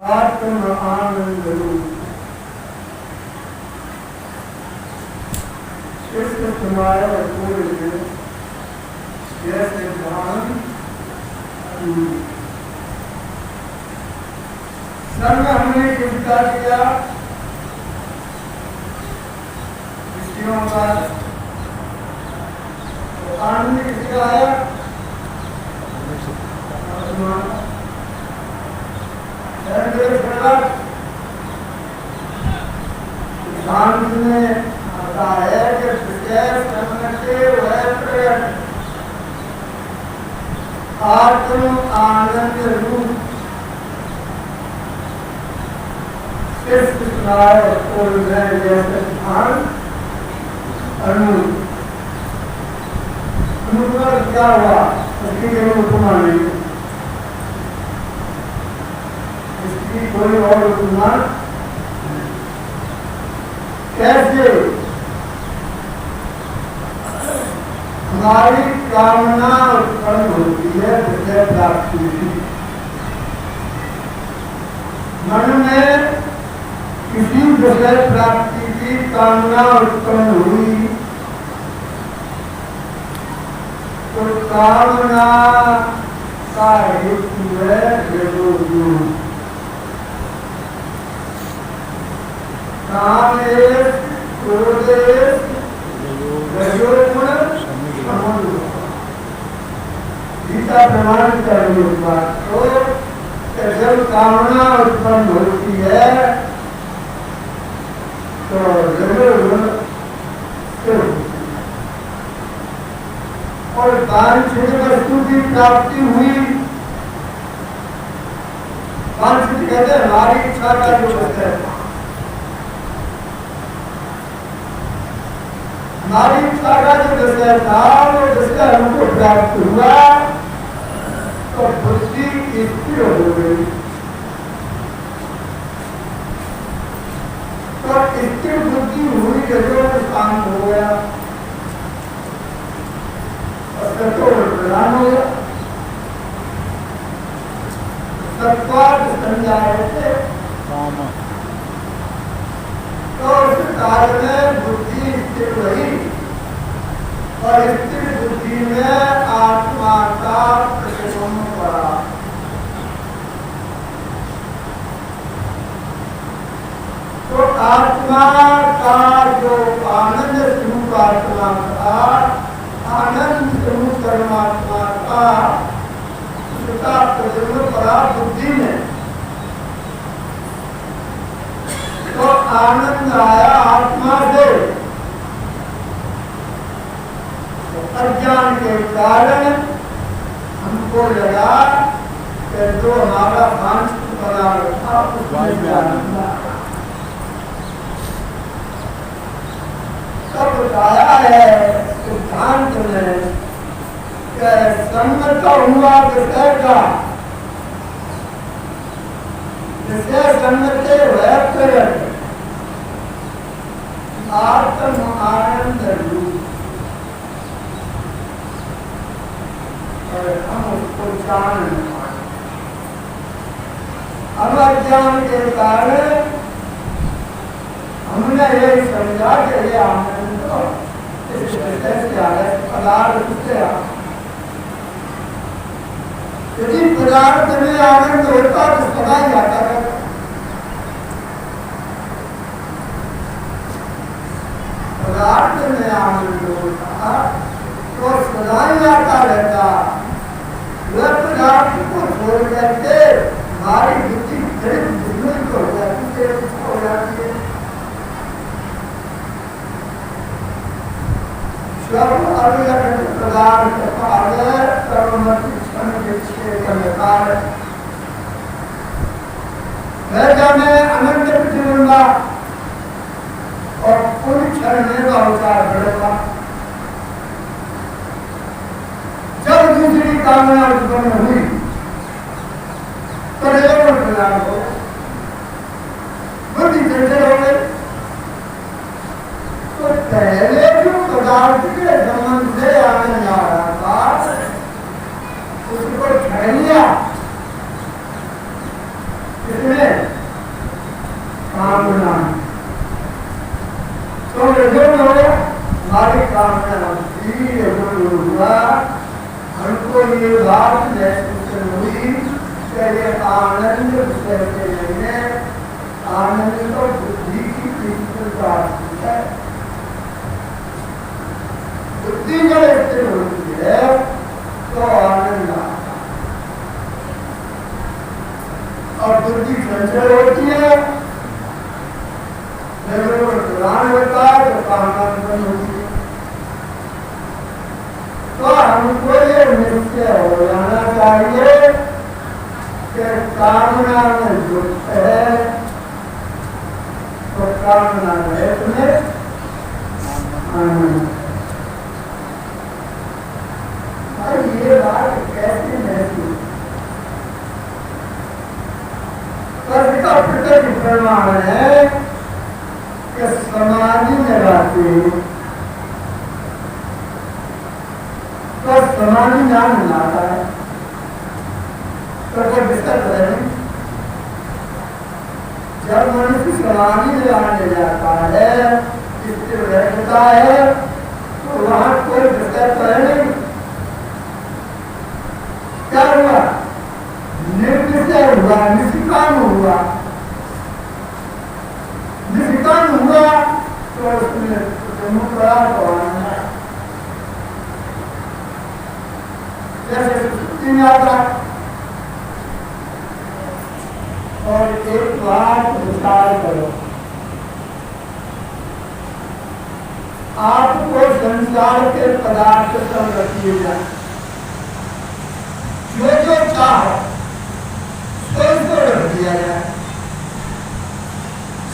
आत्म आनंद रूप कृष्ण तुम्हारा पूर्ण जैसे ध्यान सर्व हमने चिंता किया विषयों का तो आनंद किसका आया शांत में आता है कि आत्म आनंद रूप जैसे ध्यान अनुमान क्या हुआ उसकी केवल उपमा नहीं इसकी कोई और उपमा कैसे हमारी कामना उत्पन्न होती है विषय प्राप्ति की मन में किसी विषय प्राप्ति की कामना उत्पन्न हुई तो कामना का हेतु है रजोगुण कामेश क्रोधेश रजोगुण गीता प्रमाण करेंगे इस बात को जब कामना उत्पन्न होती है तो रजोगुण और वांछित वस्तु की प्राप्ति हुई वांछित कहते हैं हमारी इच्छा का जो है हमारी इच्छा का जो विषय था वो विषय हमको प्राप्त हुआ तो बुद्धि स्थिर हो गई तो स्थिर बुद्धि हुई जो शांत हो गया तो प्रधान हो गया सत्वाद संजाए थे तो उस काल में बुद्धि स्थिर रही और स्थिर बुद्धि में आत्मा का प्रतिबिंब पड़ा तो आत्मा का जो आनंद स्वरूप आत्मा का आनंद स्वरूप परमात्मा का उसका प्रतिबिंब पड़ा बुद्धि में तो आनंद आया आत्मा से तो अज्ञान के कारण हमको लगा कि जो हमारा वांछित पदार्थ था उसमें आनंद आया तब बताया है सिद्धांत में संगत हुआ विषय का विषय संगत आत्म आनंद रूप और हम उसको जान नहीं पाए अज्ञान के कारण हमने ये समझा कि ये आनंद इस विषय से आ रहा है पदार्थ से आ यदि पदार्थ में आनंद होता तो सदा ही आता रहता पदार्थ में आनंद होता तो सदा ही आता रहता वह पदार्थ को छोड़ करके हमारी बुद्धि विचलित हो जाती है सब अलग पदार्थ काले सर्वमति क्षण विक्षेपकार वैसा में अनंत प्रतिबिंबा और पूरी क्षण में उचार बढ़ेगा जब दूसरी कामना उत्पन्न हुई तो रेवण प्रदान हो बुद्धि चंचल हो गई तो पहले जो पदार्थ के संबंध से आनंद आ रहा था उसको छह लिया इसमें कामना तो हमारी कामना हुआ। हमको ये बात महसूस हुई कि ये आनंद विषय से नहीं है, आनंद तो बुद्धि की तीव्रता है। बुद्धि जब स्थिर होती है तो आनंद आता है, और बुद्धि चंचल होती है, पुराण होता है तो कामना उत्पन्न होती है। तो हमको ये निश्चय हो जाना चाहिए कि कामना में दुख है तो कामना में तुम्हें आनंद। ये बात कैसे महसूस का प्रत्यक्ष प्रमाण है कि समाधि में रहते तो समाधि नाम आता है तो कोई दिक्कत है नहीं। जब मनुष्य समाधि में आने जाता है, स्थिर रहता है, तो वहां कोई दिक्कत है नहीं। क्या हुआ? निर्विषय हुआ, निष्काम हुआ। निष्काम हुआ तो उसमें मुक्ता तो आना जैसे सुश्रुति में आता। और एक बात विचार करो, आपको संसार के पदार्थ सब रखिए जाए, जो चाहो उसको रख दिया जाए।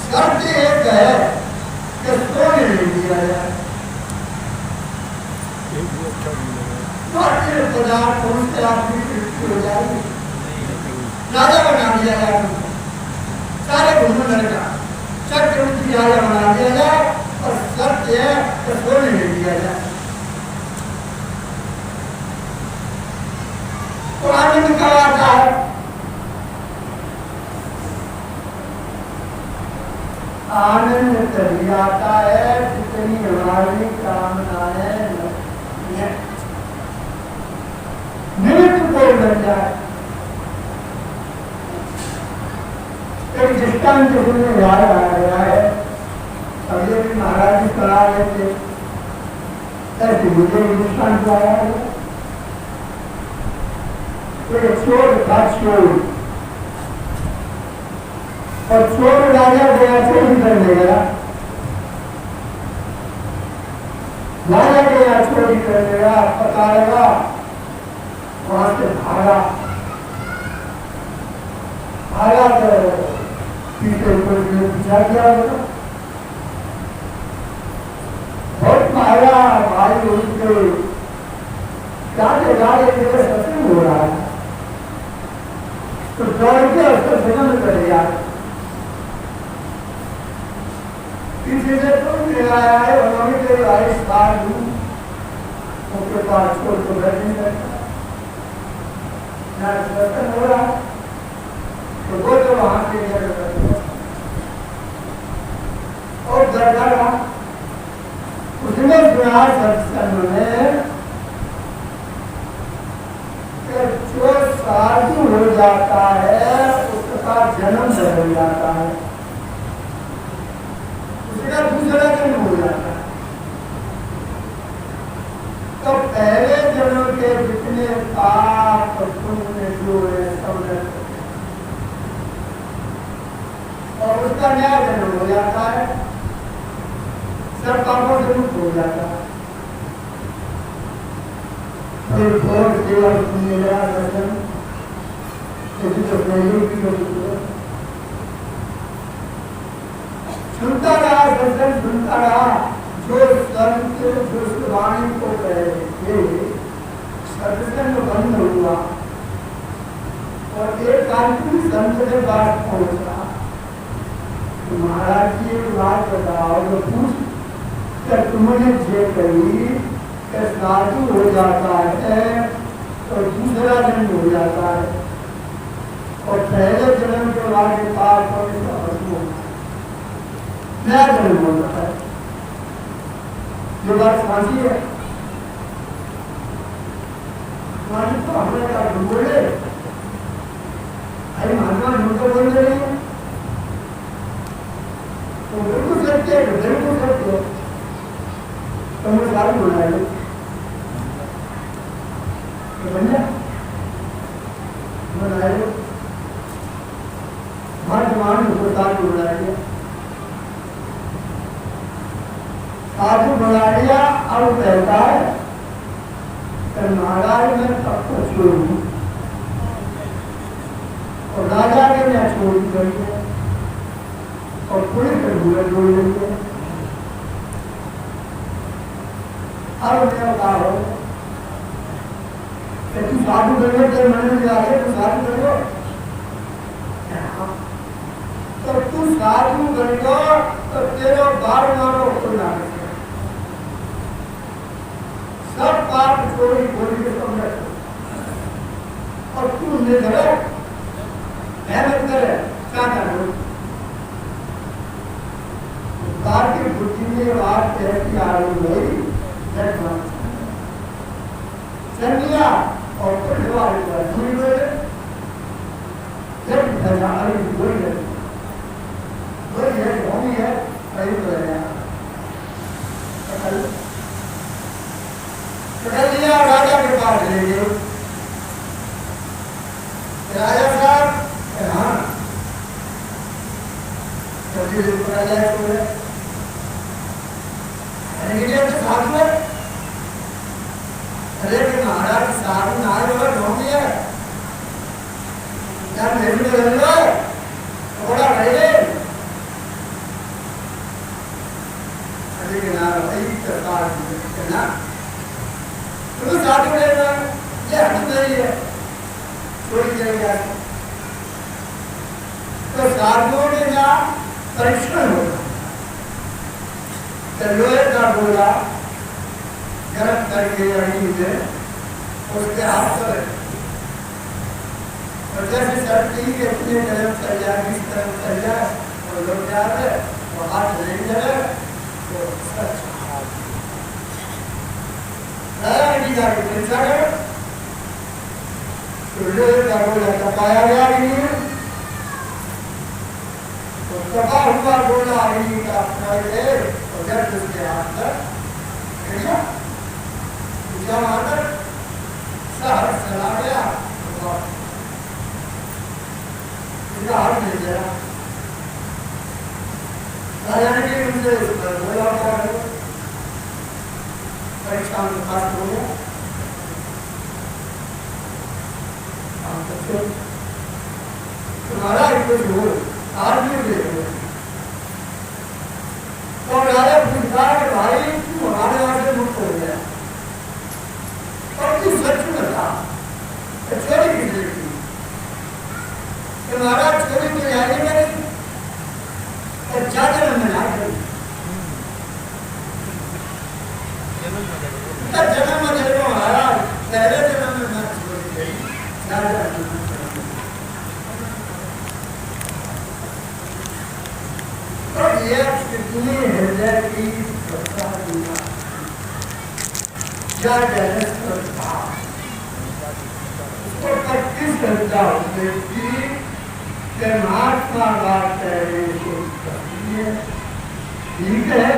शर्त एक है कि सोने नहीं दिया जाए। पदार्थ उनसे आपकी तृप्ति हो जाएगी, राजा बना दिया जाए, सारे घूमने लगा, चक्रवर्ती राजा बना दिया जाए, और सत्य है कि सोने नहीं दिया जाए। तो आनंद कब आता है? आनंद तभी आता है जितनी हमारी कामनाएं निमित्त को बन जाए। एक दृष्टांत सुनने याद आ गया है, अभी भी महाराज जी करा लेते ऐसे मुझे दृष्टांत आया है। एक चोर था, चोर, और चोर राजा गया चोरी करने गया, राजा गया चोरी करने गया, पता लगा वहां से भागा तो पीछे पीछा किया, बहुत मारा भाई उनके जाते जाते सत्संग हो रहा है, तो दौड़ के उसको जन्म कर दिया। पीछे से तुम ले आया है, उन्होंने तेरे आयुष काल दूं, उनके पास छोड़ तो बैठ नहीं सकता, ना सत्संग हो रहा, तो वो तो वहां से और दरगाह उसने सुना सत्संग में जो साधु हो जाता है उसका जन्म बदल जाता है, उसका दूसरा जन्म हो जाता है। तो पहले जन्म के जितने पाप पुण्य जो है सब और उसका नया जन्म हो जाता है, सब पापों से मुक्त हो जाता है। और सेवा मेरा दर्शन सुनता रहा, दर्शन सुनता रहा, जो संत जो वाणी को कहे सत्संग बंद हुआ और एक आदमी संत के पास पहुंचा, तो महाराज जी एक बात बताओ, तो पूछ तुमने जे कही साधु हो जाता है और दूसरा जन्म हो जाता है और पहले जन्म के बाद पाप नया जन्म होता है। जो बात फांसी है, फांसी तो हमने क्या बोले, अरे महात्मा झूठ तो बोल रहे हैं, तो बिल्कुल सत्य है, बिल्कुल सत्य है, तो मुझे सारी बोला है, तो बन जा बनाए वर्तमान को साधु बना दिया, साधु बना दिया। अब कहता है कि महाराज मैं तब को छोड़ू और राजा के मैं छोड़ करके और पूरे पर भूले जोड़ लेंगे। अब मैं कहा हो कि तू साधु करने के मन में जाके तू साधु करो, तो तू साधु करेगा तो तेरा बार मारो तो ना सब पाप छोड़ी बोली के समझ और तू निर्धर मेहनत करे क्या करो। बात की बुद्धि में बात कहती आ रही चल गया और परिवार भूल गए, जब धजारी भूल गए वही है भूमि है कहीं पर पकड़ लिया राजा के पास ले गए। राजा साहब हाँ राजा को साधु है, अरे महाराज साधु नारे और ढोंगी है यार मेरे में रह लो थोड़ा रहे अरे भाई सरकार ना तो साधु रहेगा ये हट नहीं है छोड़ी जाएगा। तो साधुओं के यहाँ परीक्षण होगा, तो लोहे का गोला गर्म करके रही है उसके हाथ पर और जैसे सर्दी के अपने गर्म चल जाए किस तरह चल जाए और लोग जाते वो हाथ ले जाए तो सच जाके परीक्षा करो तो लोहे का गोला तपाया गया नहीं तो तपा हुआ गोला अग्नि का अपना और जब उसके हाथ तक मातर शहर चला गया हाथ मिल गया के उनसे बोला परीक्षा में पास हो गया। तुम्हारा कुछ हो आदमी देखो तो राजा पूछता है भाई तू हमारे यहाँ से मुक्त हो गया और तू सच बता चोरी की देखी तुम्हारा चोरी तो जाने में नहीं और ज्यादा में ना करी जन्म में देखो महाराज पहले जन्म में मैं चोरी गई ज्यादा और ये कितनी हृदय की क्या उसको 25 घंटा महात्मा बात है ठीक है।